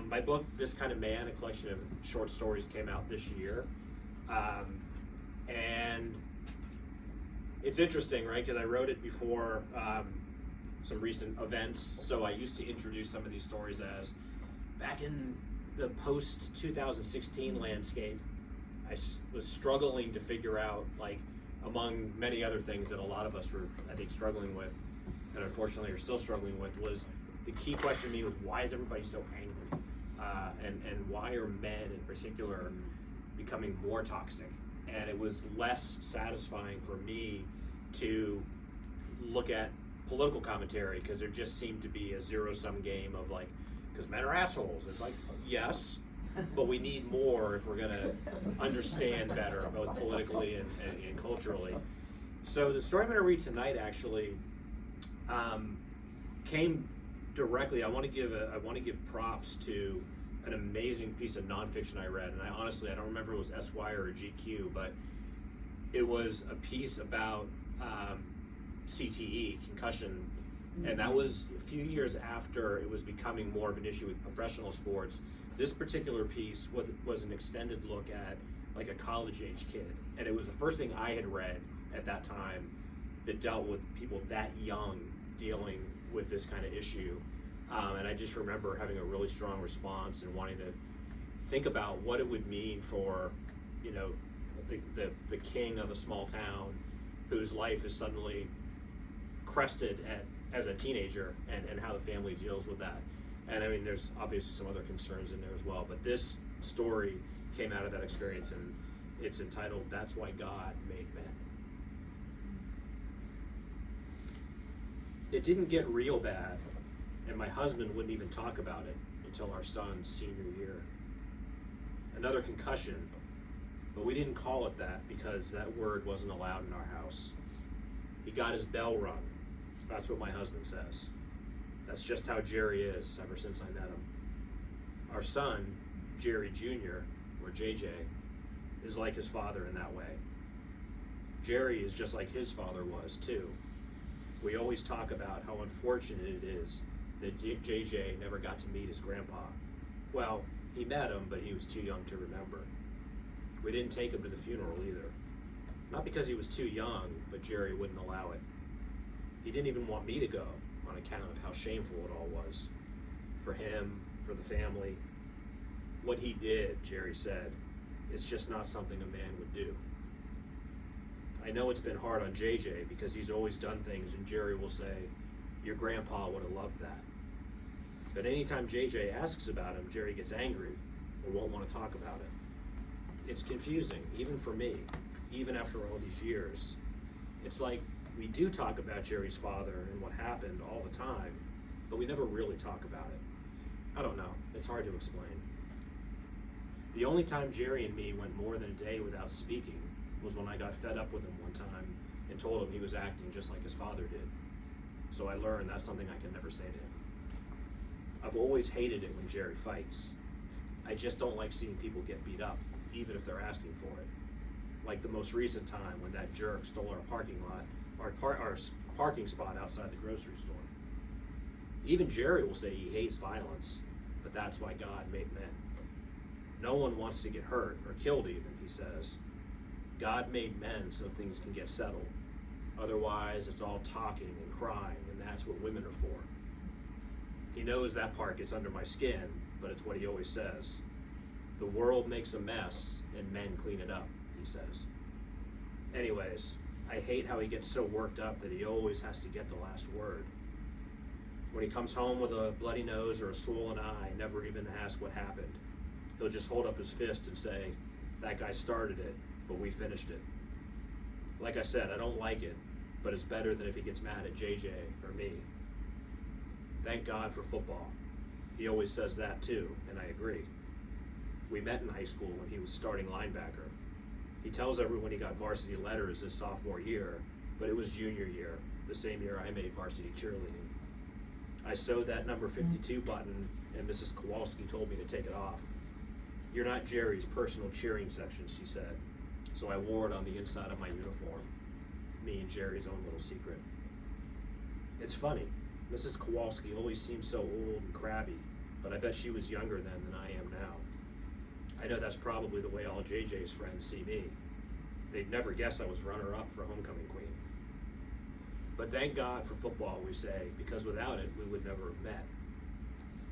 My book, This Kind of Man, a collection of short stories, came out this year. And it's interesting, right? Because I wrote it before some recent events. So I used to introduce some of these stories as back in the post 2016 landscape. I was struggling to figure out, like, among many other things that a lot of us were, I think, struggling with, and unfortunately are still struggling with, was the key question to me was, why is everybody so angry? And why are men in particular becoming more toxic? And it was less satisfying for me to look at political commentary, because there just seemed to be a zero-sum game of, like, because men are assholes. It's like, yes, but we need more if we're going to understand better, both politically and culturally. So the story I'm going to read tonight actually came directly. I want to give props to an amazing piece of nonfiction I read, and I don't remember if it was Esquire or GQ, but it was a piece about CTE, concussion, and that was a few years after it was becoming more of an issue with professional sports. This particular piece was an extended look at, like, a college-age kid, and it was the first thing I had read at that time that dealt with people that young dealing with this kind of issue. And I just remember having a really strong response and wanting to think about what it would mean for, you know, the king of a small town whose life is suddenly crested as a teenager, and how the family deals with that. And I mean, there's obviously some other concerns in there as well, but this story came out of that experience, and it's entitled, That's Why God Made Men. It didn't get real bad, and my husband wouldn't even talk about it until our son's senior year. Another concussion, but we didn't call it that because that word wasn't allowed in our house. He got his bell rung. That's what my husband says. That's just how Jerry is ever since I met him. Our son, Jerry Jr., or JJ, is like his father in that way. Jerry is just like his father was too. We always talk about how unfortunate it is that JJ never got to meet his grandpa. Well, he met him, but he was too young to remember. We didn't take him to the funeral either. Not because he was too young, but Jerry wouldn't allow it. He didn't even want me to go on account of how shameful it all was. For him, for the family. What he did, Jerry said, it's just not something a man would do. I know it's been hard on JJ because he's always done things, and Jerry will say, your grandpa would have loved that. But anytime JJ asks about him, Jerry gets angry or won't want to talk about it. It's confusing, even for me, even after all these years. It's like we do talk about Jerry's father and what happened all the time, but we never really talk about it. I don't know, it's hard to explain. The only time Jerry and me went more than a day without speaking was when I got fed up with him one time and told him he was acting just like his father did. So I learned that's something I can never say to him. I've always hated it when Jerry fights. I just don't like seeing people get beat up, even if they're asking for it. Like the most recent time when that jerk stole our parking lot, our parking spot outside the grocery store. Even Jerry will say he hates violence, but that's why God made men. No one wants to get hurt or killed even, he says. God made men so things can get settled. Otherwise, it's all talking and crying, and that's what women are for. He knows that part gets under my skin, but it's what he always says. The world makes a mess, and men clean it up, he says. Anyways, I hate how he gets so worked up that he always has to get the last word. When he comes home with a bloody nose or a swollen eye, never even ask what happened. He'll just hold up his fist and say, that guy started it, but we finished it. Like I said, I don't like it, but it's better than if he gets mad at JJ or me. Thank God for football. He always says that too, and I agree. We met in high school when he was starting linebacker. He tells everyone he got varsity letters his sophomore year, but it was junior year, the same year I made varsity cheerleading. I sewed that number 52 button, and Mrs. Kowalski told me to take it off. You're not Jerry's personal cheering section, she said, so I wore it on the inside of my uniform. Me and Jerry's own little secret. It's funny, Mrs. Kowalski always seems so old and crabby, but I bet she was younger then than I am now. I know that's probably the way all JJ's friends see me. They'd never guess I was runner-up for homecoming queen. But thank God for football, we say, because without it, we would never have met.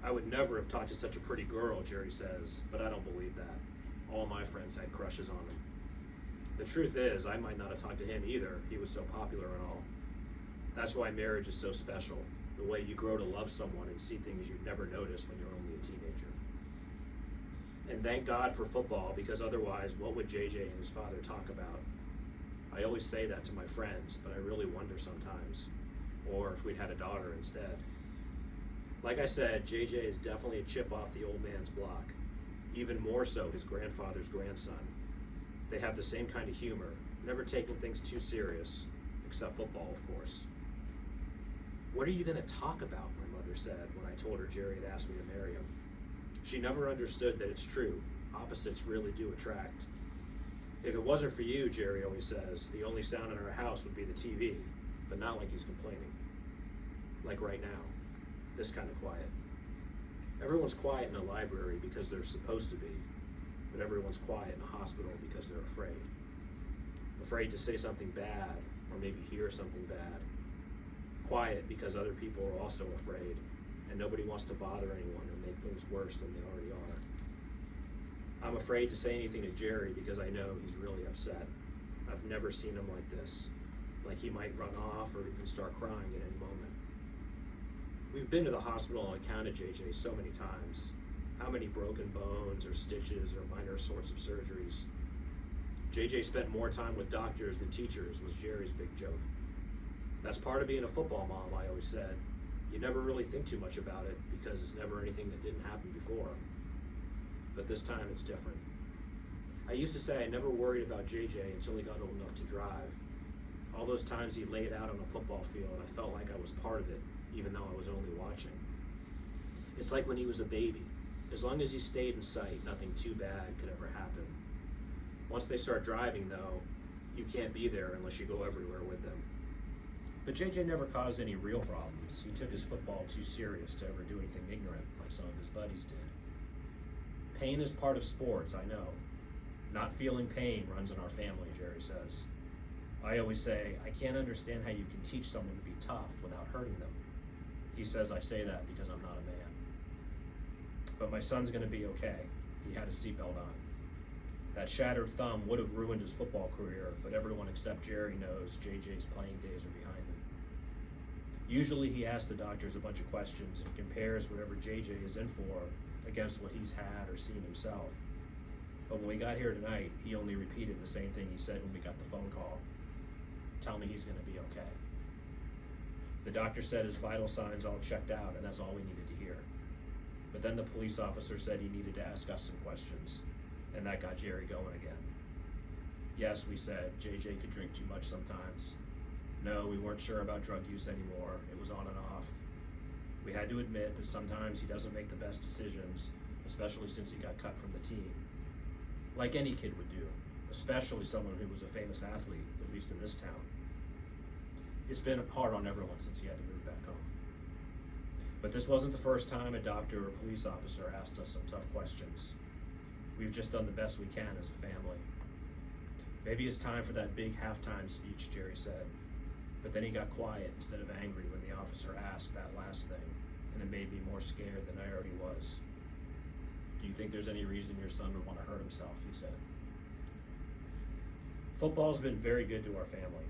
I would never have talked to such a pretty girl, Jerry says, but I don't believe that. All my friends had crushes on him. The truth is, I might not have talked to him either. He was so popular and all. That's why marriage is so special. The way you grow to love someone and see things you'd never notice when you're only a teenager. And thank God for football, because otherwise, what would JJ and his father talk about? I always say that to my friends, but I really wonder sometimes. Or if we'd had a daughter instead. Like I said, JJ is definitely a chip off the old man's block. Even more so his grandfather's grandson. They have the same kind of humor, never taking things too serious, except football, of course. What are you going to talk about, my mother said when I told her Jerry had asked me to marry him. She never understood that it's true. Opposites really do attract. If it wasn't for you, Jerry always says, the only sound in our house would be the TV, but not like he's complaining. Like right now, this kind of quiet. Everyone's quiet in a library because they're supposed to be, but everyone's quiet in a hospital because they're afraid. Afraid to say something bad, or maybe hear something bad. Quiet because other people are also afraid, and nobody wants to bother anyone or make things worse than they already are. I'm afraid to say anything to Jerry because I know he's really upset. I've never seen him like this, like he might run off or even start crying at any moment. We've been to the hospital and counted JJ so many times. How many broken bones or stitches or minor sorts of surgeries. JJ spent more time with doctors than teachers was Jerry's big joke. That's part of being a football mom, I always said. You never really think too much about it because it's never anything that didn't happen before. But this time it's different. I used to say I never worried about JJ until he got old enough to drive. All those times he laid out on a football field, I felt like I was part of it, even though I was only watching. It's like when he was a baby. As long as he stayed in sight, nothing too bad could ever happen. Once they start driving, though, you can't be there unless you go everywhere with them. But JJ never caused any real problems. He took his football too serious to ever do anything ignorant like some of his buddies did. Pain is part of sports, I know. Not feeling pain runs in our family, Jerry says. I always say, I can't understand how you can teach someone to be tough without hurting them. He says I say that because I'm not a man. But my son's gonna be okay. He had his seatbelt on. That shattered thumb would have ruined his football career, but everyone except Jerry knows JJ's playing days are behind him. Usually he asks the doctors a bunch of questions and compares whatever JJ is in for against what he's had or seen himself. But when we got here tonight, he only repeated the same thing he said when we got the phone call. Tell me he's gonna be okay. The doctor said his vital signs all checked out, and that's all we needed to hear. But then the police officer said he needed to ask us some questions, and that got Jerry going again. Yes, we said, JJ could drink too much sometimes. No, we weren't sure about drug use anymore. It was on and off. We had to admit that sometimes he doesn't make the best decisions, especially since he got cut from the team. Like any kid would do, especially someone who was a famous athlete, at least in this town. It's been hard on everyone since he had to move back home. But this wasn't the first time a doctor or police officer asked us some tough questions. We've just done the best we can as a family. Maybe it's time for that big halftime speech, Jerry said. But then he got quiet instead of angry when the officer asked that last thing, and it made me more scared than I already was. Do you think there's any reason your son would want to hurt himself, he said. Football's been very good to our family.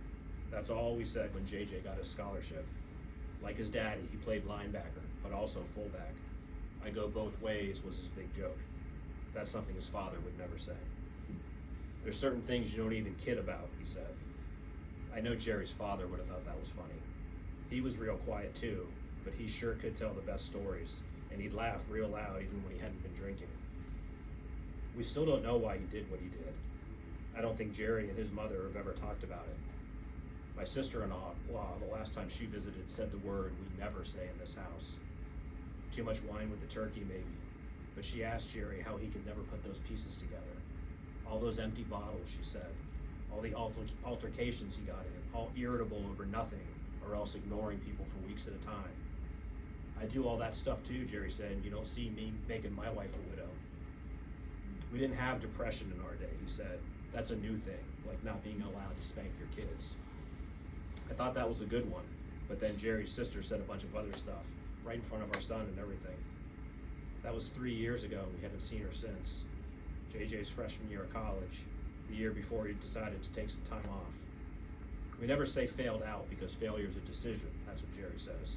That's all we said when JJ got his scholarship. Like his daddy, he played linebacker, but also fullback. I go both ways was his big joke. That's something his father would never say. There's certain things you don't even kid about, he said. I know Jerry's father would have thought that was funny. He was real quiet too, but he sure could tell the best stories, and he'd laugh real loud even when he hadn't been drinking. We still don't know why he did what he did. I don't think Jerry and his mother have ever talked about it. My sister-in-law, the last time she visited, said the word we never say in this house. Too much wine with the turkey, maybe. But she asked Jerry how he could never put those pieces together. All those empty bottles, she said. All the altercations he got in, all irritable over nothing, or else ignoring people for weeks at a time. I do all that stuff too, Jerry said. You don't see me making my wife a widow. We didn't have depression in our day, he said. That's a new thing, like not being allowed to spank your kids. I thought that was a good one, but then Jerry's sister said a bunch of other stuff, right in front of our son and everything. That was 3 years ago, and we haven't seen her since. JJ's freshman year of college, the year before he decided to take some time off. We never say failed out because failure is a decision, that's what Jerry says.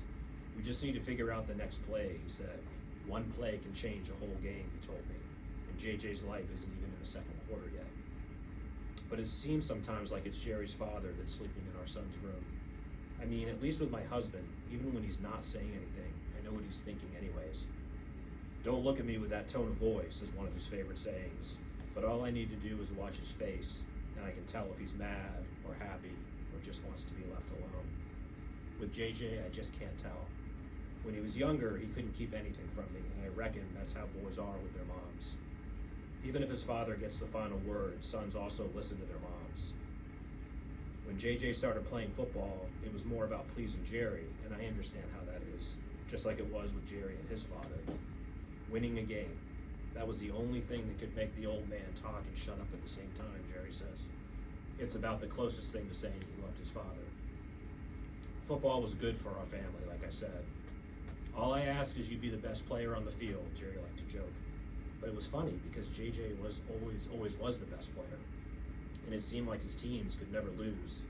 We just need to figure out the next play, he said. One play can change a whole game, he told me. And JJ's life isn't even in the second quarter yet. But it seems sometimes like it's Jerry's father that's sleeping in our son's room. I mean, at least with my husband, even when he's not saying anything, I know what he's thinking anyways. Don't look at me with that tone of voice is one of his favorite sayings, but all I need to do is watch his face, and I can tell if he's mad or happy or just wants to be left alone. With JJ, I just can't tell. When he was younger, he couldn't keep anything from me, and I reckon that's how boys are with their moms. Even if his father gets the final word, sons also listen to their moms. When JJ started playing football, it was more about pleasing Jerry, and I understand how that is, just like it was with Jerry and his father. Winning a game, that was the only thing that could make the old man talk and shut up at the same time, Jerry says. It's about the closest thing to saying he loved his father. Football was good for our family, like I said. All I ask is you be the best player on the field, Jerry liked to joke. But it was funny because JJ was always was the best player. And it seemed like his teams could never lose.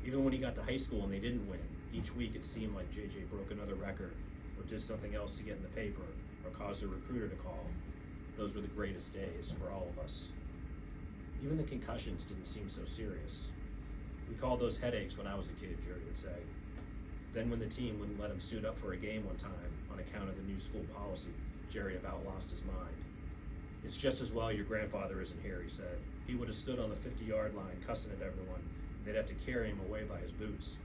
Even when he got to high school and they didn't win, each week it seemed like JJ broke another record or did something else to get in the paper or caused a recruiter to call. Those were the greatest days for all of us. Even the concussions didn't seem so serious. We called those headaches when I was a kid, Jerry would say. Then when the team wouldn't let him suit up for a game one time on account of the new school policy, Jerry about lost his mind. It's just as well your grandfather isn't here, he said. He would have stood on the 50-yard line cussing at everyone. They'd have to carry him away by his boots.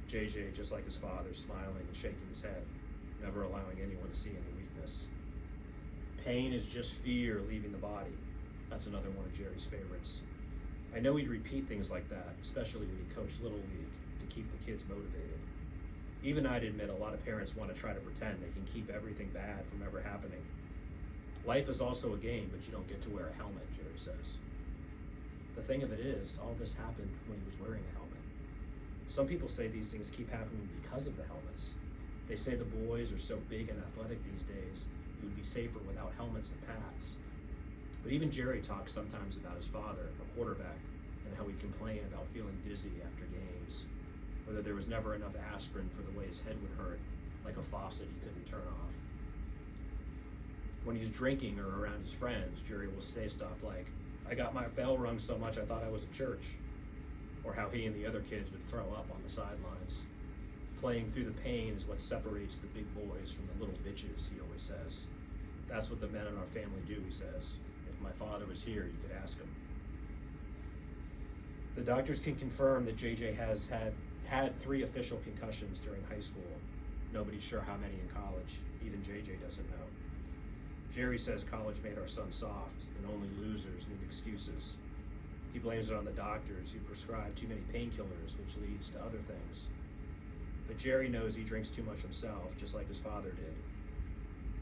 JJ, just like his father, smiling and shaking his head, never allowing anyone to see any weakness. Pain is just fear leaving the body. That's another one of Jerry's favorites. I know he'd repeat things like that, especially when he coached Little League, to keep the kids motivated. Even I'd admit a lot of parents want to try to pretend they can keep everything bad from ever happening. Life is also a game, but you don't get to wear a helmet, Jerry says. The thing of it is, all this happened when he was wearing a helmet. Some people say these things keep happening because of the helmets. They say the boys are so big and athletic these days, it would be safer without helmets and pads. But even Jerry talks sometimes about his father, a quarterback, and how he'd complain about feeling dizzy after games, or that there was never enough aspirin for the way his head would hurt, like a faucet he couldn't turn off. When he's drinking or around his friends, Jerry will say stuff like, I got my bell rung so much I thought I was at church, or how he and the other kids would throw up on the sidelines. Playing through the pain is what separates the big boys from the little bitches, he always says. That's what the men in our family do, he says. If my father was here, you could ask him. The doctors can confirm that JJ has had 3 official concussions during high school. Nobody's sure how many in college. Even JJ doesn't know. Jerry says college made our son soft, and only losers need excuses. He blames it on the doctors who prescribe too many painkillers, which leads to other things. But Jerry knows he drinks too much himself, just like his father did.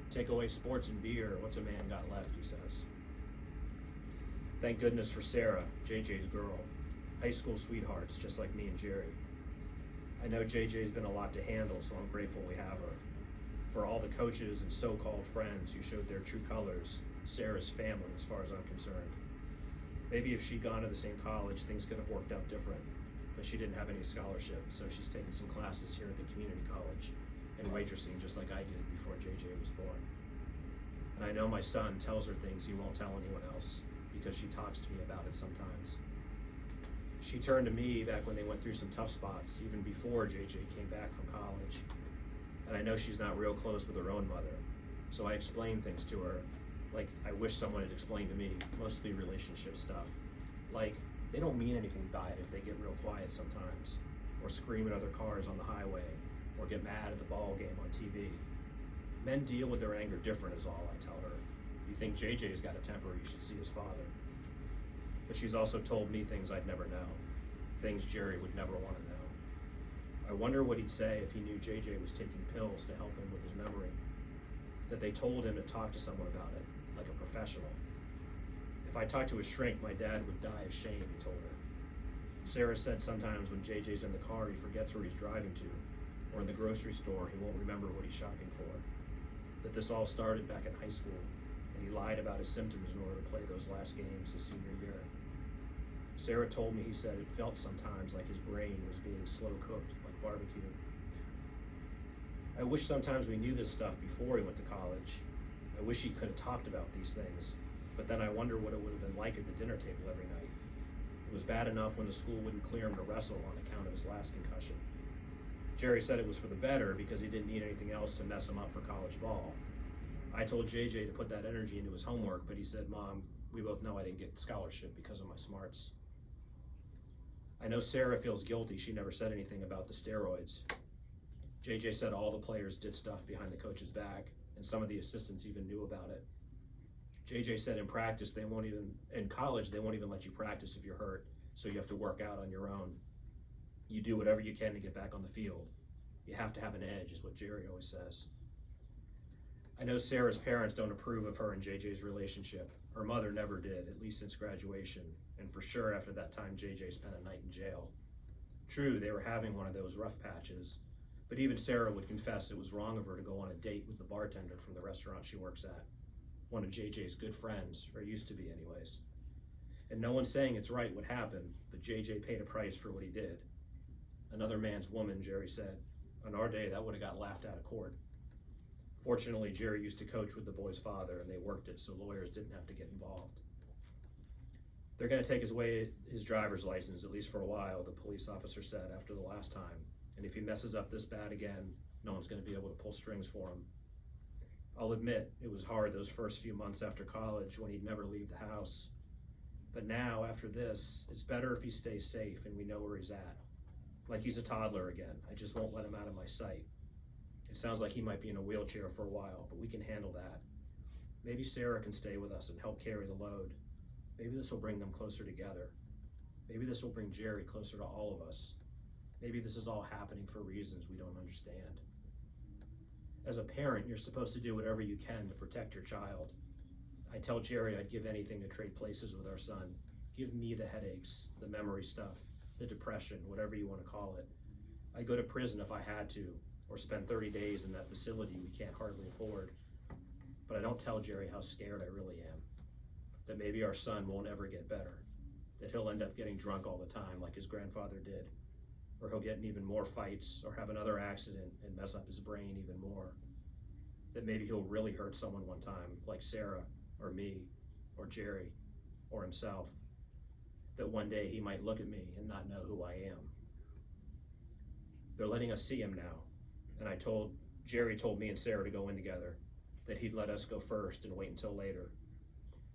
Take away sports and beer, what's a man got left, he says. Thank goodness for Sarah, JJ's girl. High school sweethearts, just like me and Jerry. I know JJ's been a lot to handle, so I'm grateful we have her. For all the coaches and so-called friends who showed their true colors, Sarah's family as far as I'm concerned. Maybe if she'd gone to the same college, things could have worked out different, but she didn't have any scholarship, so she's taken some classes here at the community college and waitressing just like I did before JJ was born. And I know my son tells her things he won't tell anyone else because she talks to me about it sometimes. She turned to me back when they went through some tough spots, even before JJ came back from college. And I know she's not real close with her own mother, so I explain things to her, like I wish someone had explained to me, mostly relationship stuff. Like, they don't mean anything by it if they get real quiet sometimes, or scream at other cars on the highway, or get mad at the ball game on TV. Men deal with their anger different is all I tell her. You think JJ's got a temper, you should see his father. But she's also told me things I'd never know, things Jerry would never want to know. I wonder what he'd say if he knew JJ was taking pills to help him with his memory, that they told him to talk to someone about it, like a professional. If I talked to a shrink, my dad would die of shame, he told her. Sarah said sometimes when JJ's in the car, he forgets where he's driving to, or in the grocery store, he won't remember what he's shopping for. That this all started back in high school, and he lied about his symptoms in order to play those last games his senior year. Sarah told me he said it felt sometimes like his brain was being slow cooked, like barbecue. I wish sometimes we knew this stuff before he went to college. I wish he could have talked about these things, but then I wonder what it would have been like at the dinner table every night. It was bad enough when the school wouldn't clear him to wrestle on account of his last concussion. Jerry said it was for the better because he didn't need anything else to mess him up for college ball. I told JJ to put that energy into his homework, but he said, "Mom, we both know I didn't get scholarship because of my smarts." I know Sarah feels guilty she never said anything about the steroids. JJ said all the players did stuff behind the coach's back, and some of the assistants even knew about it. JJ said in practice, in college, they won't even let you practice if you're hurt, so you have to work out on your own. You do whatever you can to get back on the field. You have to have an edge, is what Jerry always says. I know Sarah's parents don't approve of her and JJ's relationship. Her mother never did, at least since graduation, and for sure after that time JJ spent a night in jail. True, they were having one of those rough patches, but even Sarah would confess it was wrong of her to go on a date with the bartender from the restaurant she works at. One of JJ's good friends, or used to be anyways. And no one's saying it's right what happened, but JJ paid a price for what he did. Another man's woman, Jerry said. On our day, that would have got laughed out of court. Fortunately, Jerry used to coach with the boy's father, and they worked it so lawyers didn't have to get involved. They're going to take away his driver's license, at least for a while, the police officer said after the last time. And if he messes up this bad again, no one's going to be able to pull strings for him. I'll admit, it was hard those first few months after college when he'd never leave the house. But now, after this, it's better if he stays safe and we know where he's at. Like he's a toddler again. I just won't let him out of my sight. It sounds like he might be in a wheelchair for a while, but we can handle that. Maybe Sarah can stay with us and help carry the load. Maybe this will bring them closer together. Maybe this will bring Jerry closer to all of us. Maybe this is all happening for reasons we don't understand. As a parent, you're supposed to do whatever you can to protect your child. I tell Jerry I'd give anything to trade places with our son. Give me the headaches, the memory stuff, the depression, whatever you want to call it. I'd go to prison if I had to, or spend 30 days in that facility we can't hardly afford. But I don't tell Jerry how scared I really am. That maybe our son won't ever get better. That he'll end up getting drunk all the time like his grandfather did. Or he'll get in even more fights or have another accident and mess up his brain even more. That maybe he'll really hurt someone one time, like Sarah, or me, or Jerry, or himself. That one day he might look at me and not know who I am. They're letting us see him now, and Jerry told me and Sarah to go in together, that he'd let us go first and wait until later.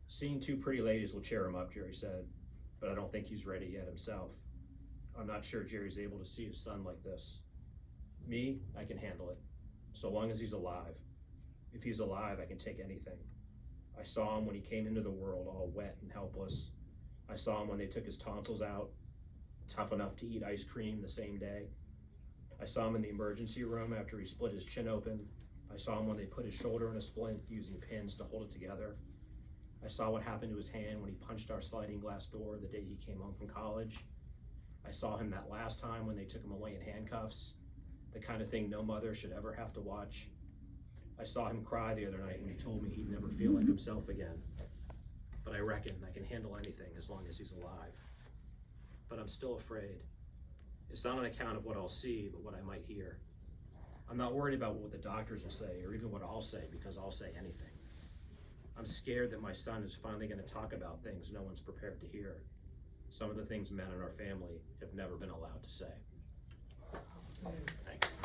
Seeing two pretty ladies will cheer him up, Jerry said, but I don't think he's ready yet himself. I'm not sure Jerry's able to see his son like this. Me, I can handle it, so long as he's alive. If he's alive, I can take anything. I saw him when he came into the world all wet and helpless. I saw him when they took his tonsils out, tough enough to eat ice cream the same day. I saw him in the emergency room after he split his chin open. I saw him when they put his shoulder in a splint using pins to hold it together. I saw what happened to his hand when he punched our sliding glass door the day he came home from college. I saw him that last time when they took him away in handcuffs, the kind of thing no mother should ever have to watch. I saw him cry the other night when he told me he'd never feel like himself again. But I reckon I can handle anything as long as he's alive. But I'm still afraid. It's not on account of what I'll see, but what I might hear. I'm not worried about what the doctors will say or even what I'll say, because I'll say anything. I'm scared that my son is finally going to talk about things no one's prepared to hear. Some of the things men in our family have never been allowed to say. Thanks.